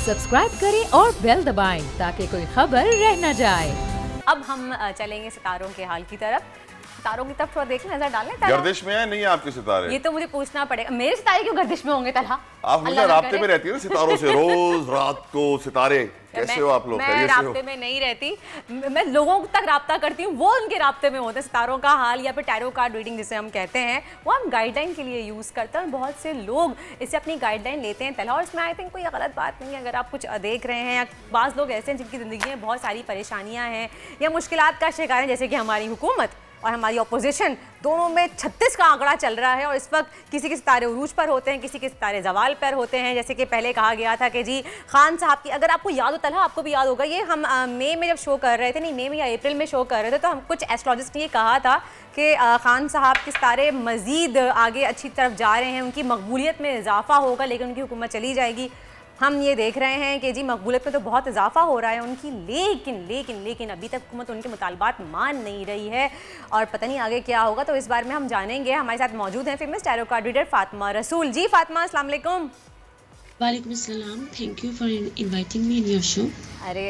Subscribe करें और bell दबाएं ताकि कोई खबर रह न जाए। अब हम चलेंगे सितारों के हाल की तरफ। सितारों की तरफ थोड़ा देखने नजर डालें। गर्दिश में है नहीं है आपके सितारे? ये तो मुझे पूछना पड़ेगा, मेरे सितारे क्यों गर्दिश में होंगे तलहा? आप मुझे राब्ते में रहती है ना सितारों से, रोज रात को सितारे। कैसे हो आप लोग? मैं राब्ते में नहीं रहती, मैं लोगों तक राब्ता करती हूँ, वो उनके राब्ते में होते हैं। सितारों का हाल या फिर टैरो कार्ड रीडिंग जिसे हम कहते हैं, वो हम गाइडलाइन के लिए यूज़ करते हैं और बहुत से लोग इससे अपनी गाइडलाइन लेते हैं तलहा। और इसमें आई थिंक कोई गलत बात नहीं है। अगर आप कुछ देख रहे हैं या बाज़ लोग ऐसे हैं जिनकी ज़िंदगी में बहुत सारी परेशानियाँ हैं या मुश्किलात का शिकार हैं, जैसे कि हमारी हुकूमत और हमारी अपोजिशन, दोनों में 36 का आंकड़ा चल रहा है और इस वक्त किसी के सितारे उरूज पर होते हैं, किसी के सितारे जवाल पर होते हैं। जैसे कि पहले कहा गया था कि जी खान साहब की, अगर आपको याद हो तलहा, आपको भी याद होगा, ये हम मई में जब शो कर रहे थे, नहीं मई में या अप्रैल में शो कर रहे थे, तो हम कुछ एस्ट्रोलॉजिस्ट ने ये कहा था कि खान साहब के सितारे मज़ीद आगे अच्छी तरफ जा रहे हैं, उनकी मकबूलियत में इजाफा होगा, लेकिन उनकी हुकूमत चली जाएगी। हम ये देख रहे हैं कि जी मकबूलियत में तो बहुत इजाफा हो रहा है उनकी, लेकिन लेकिन लेकिन अभी तक हुकूमत उनके मुतालबात मान नहीं रही है और पता नहीं आगे क्या होगा। तो इस बारे में हम जानेंगे। हमारे साथ मौजूद हैं famous tarot card reader Fatima रसूल। जी फातिमा, अस्सलाम वालेकुम। वालेकुम अस्सलाम, thank you for inviting me in your show. अरे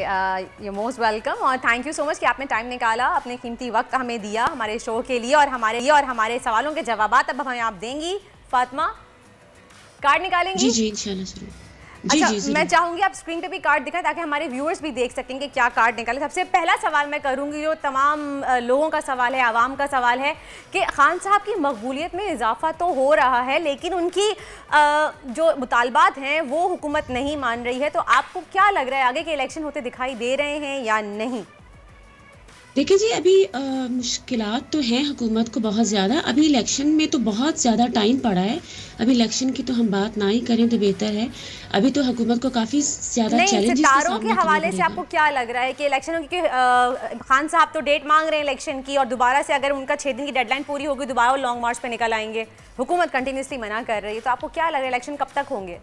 यू मोस्ट वेलकम और थैंक यू सो मच कि आपने टाइम निकाला, अपने कीमती वक्त हमें दिया हमारे शो के लिए और हमारे सवालों के जवाबात अब हमें आप देंगी। फातिमा, कार्ड निकालेंगी? जी जी इंशाल्लाह ज़रूर। अच्छा, मैं चाहूंगी आप स्क्रीन पे भी कार्ड दिखाएं ताकि हमारे व्यूअर्स भी देख सकें कि क्या कार्ड निकाले। सबसे पहला सवाल मैं करूंगी, जो तमाम लोगों का सवाल है, आवाम का सवाल है कि खान साहब की मकबूलियत में इजाफा तो हो रहा है, लेकिन उनकी जो मुतालबात हैं वो हुकूमत नहीं मान रही है। तो आपको क्या लग रहा है, आगे के इलेक्शन होते दिखाई दे रहे हैं या नहीं? देखिए जी, अभी मुश्किलात तो हैं हुकूमत को बहुत ज़्यादा। अभी इलेक्शन में तो बहुत ज़्यादा टाइम पड़ा है, अभी इलेक्शन की तो हम बात ना ही करें तो बेहतर है। अभी तो हुकूमत को काफ़ी ज़्यादा चैलेंजेस का सितारों के हवाले से आपको क्या लग रहा है कि इलेक्शन, क्योंकि खान साहब तो डेट मांग रहे हैं इलेक्शन की और दोबारा से अगर उनका 6 दिन की डेडलाइन पूरी होगी दोबारा वो लॉन्ग मार्च पे निकल आएंगे, हुकूमत कंटिन्यूसली मना कर रही है, तो आपको क्या लग रहा है इलेक्शन कब तक होंगे?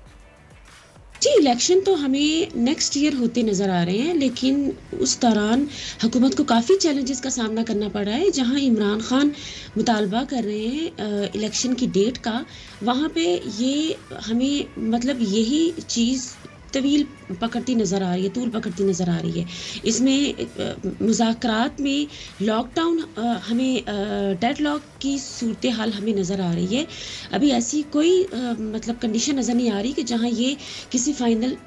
जी, इलेक्शन तो हमें नेक्स्ट ईयर होते नज़र आ रहे हैं, लेकिन उस दौरान हुकूमत को काफ़ी चैलेंजेस का सामना करना पड़ रहा है। जहां इमरान खान मुतालबा कर रहे हैं इलेक्शन की डेट का, वहां पे ये हमें मतलब यही चीज़ तवील पकड़ती नज़र आ रही है, तूल पकड़ती नज़र आ रही है। इसमें मुज़ाकरात में लॉकडाउन, हमें डेडलॉक की सूरत हाल हमें नज़र आ रही है। अभी ऐसी कोई मतलब कंडीशन नज़र नहीं आ रही कि जहां ये किसी फाइनल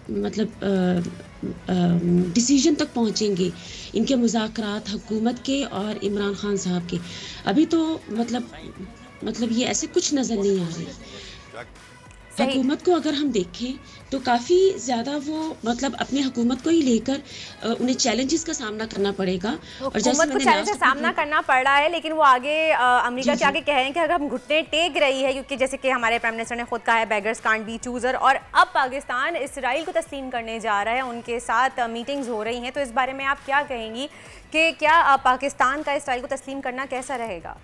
मतलब डिसीजन तक पहुंचेंगे इनके मुज़ाकरात हुकूमत के और इमरान खान साहब के। अभी तो मतलब ये ऐसे कुछ नज़र नहीं आ रही। हुकूमत को अगर हम देखें तो काफ़ी ज़्यादा वो मतलब अपनी हुकूमत को ही लेकर उन्हें चैलेंजेस का सामना करना पड़ेगा। और जैसे को चैलेंज का सामना करना पड़ रहा है, लेकिन वो आगे अमेरिका के आगे कह रहे हैं कि अगर हम घुटने टेक रही है, क्योंकि जैसे कि हमारे प्राइम मिनिस्टर ने खुद कहा है बेगर्स कांट बी चूजर, और अब पाकिस्तान इसराइल को तस्लीम करने जा रहा है, उनके साथ मीटिंग्स हो रही हैं। तो इस बारे में आप क्या कहेंगी कि क्या पाकिस्तान का इसराइल को तस्लीम करना कैसा रहेगा?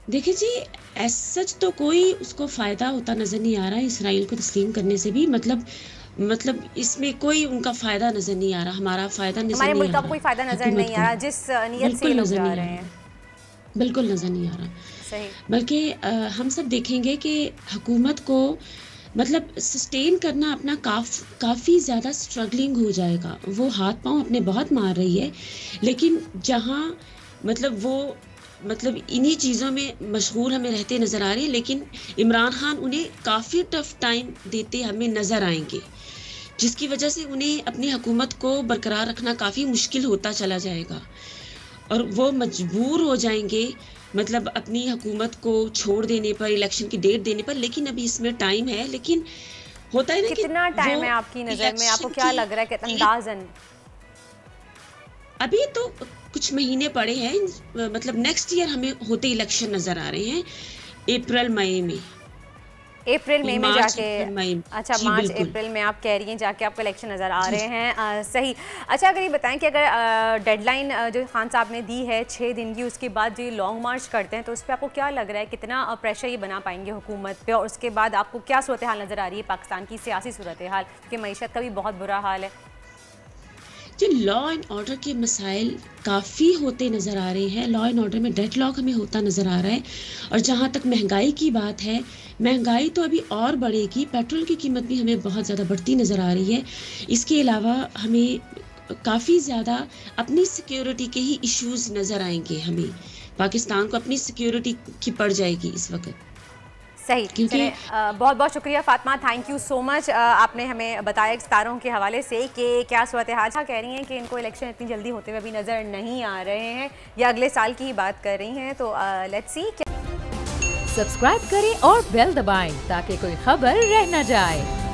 देखिए जी, सच तो कोई उसको फ़ायदा होता नज़र नहीं आ रहा है इसराइल को तस्लीम करने से भी। मतलब इसमें कोई उनका फ़ायदा नज़र नहीं आ रहा, हमारा फ़ायदा नज़र नहीं आ रहा, हमारे मुल्क का कोई फ़ायदा नज़र नहीं आ रहा जिस नीयत से लोग जा रहे हैं, बिल्कुल नज़र नहीं आ रहा। सही। बल्कि हम सब देखेंगे कि हुकूमत को मतलब सस्टेन करना अपना काफ़ी ज़्यादा स्ट्रगलिंग हो जाएगा। वो हाथ पांव अपने बहुत मार रही है, लेकिन जहाँ मतलब वो मतलब इन्हीं चीज़ों में मशगूल हमें रहते नज़र आ रहे हैं, लेकिन इमरान खान उन्हें काफ़ी टफ टाइम देते हमें नज़र आएंगे, जिसकी वजह से उन्हें अपनी हुकूमत को बरकरार रखना काफ़ी मुश्किल होता चला जाएगा और वो मजबूर हो जाएंगे मतलब अपनी हुकूमत को छोड़ देने पर, इलेक्शन की डेट देने पर। लेकिन अभी इसमें टाइम है, लेकिन होता है ना कि कितना टाइम है आपकी नज़र में, आपको क्या लग रहा है कि अंदाज़न? अभी तो कुछ महीने पड़े हैं, मतलब नेक्स्ट ईयर हमें होते इलेक्शन नजर आ रहे हैं, अप्रैल मई में जाके। अच्छा, मार्च अप्रैल में आप कह रही हैं जाके आपको इलेक्शन नज़र आ रहे हैं। सही। अच्छा, अगर ये बताएं कि अगर डेडलाइन जो खान साहब ने दी है 6 दिन की, उसके बाद जो ये लॉन्ग मार्च करते हैं, तो उस पर आपको क्या लग रहा है, कितना प्रेशर ये बना पाएंगे हुकूमत पे? और उसके बाद आपको क्या सूरत हाल नज़र आ रही है पाकिस्तान की सियासी सूरत हाल, क्योंकि मईशत का भी बहुत बुरा हाल है? जो लॉ एंड ऑर्डर के मसाइल काफ़ी होते नज़र आ रहे हैं। लॉ एंड ऑर्डर में डेडलॉक हमें होता नज़र आ रहा है। और जहाँ तक महंगाई की बात है, महंगाई तो अभी और बढ़ेगी। पेट्रोल की कीमत भी हमें बहुत ज़्यादा बढ़ती नज़र आ रही है। इसके अलावा हमें काफ़ी ज़्यादा अपनी सिक्योरिटी के ही इश्यूज़ नज़र आएंगे। हमें पाकिस्तान को अपनी सिक्योरिटी की पड़ जाएगी इस वक्त। सही, क्योंकि बहुत बहुत शुक्रिया Fatima, thank you so much. आपने हमें बताया सितारों के हवाले से कि क्या सूरत हाल कह रही हैं कि इनको इलेक्शन इतनी जल्दी होते हुए अभी नज़र नहीं आ रहे हैं या अगले साल की ही बात कर रही हैं। तो लेट्स सी। सब्सक्राइब करें और बेल दबाएं ताकि कोई खबर रह न जाए।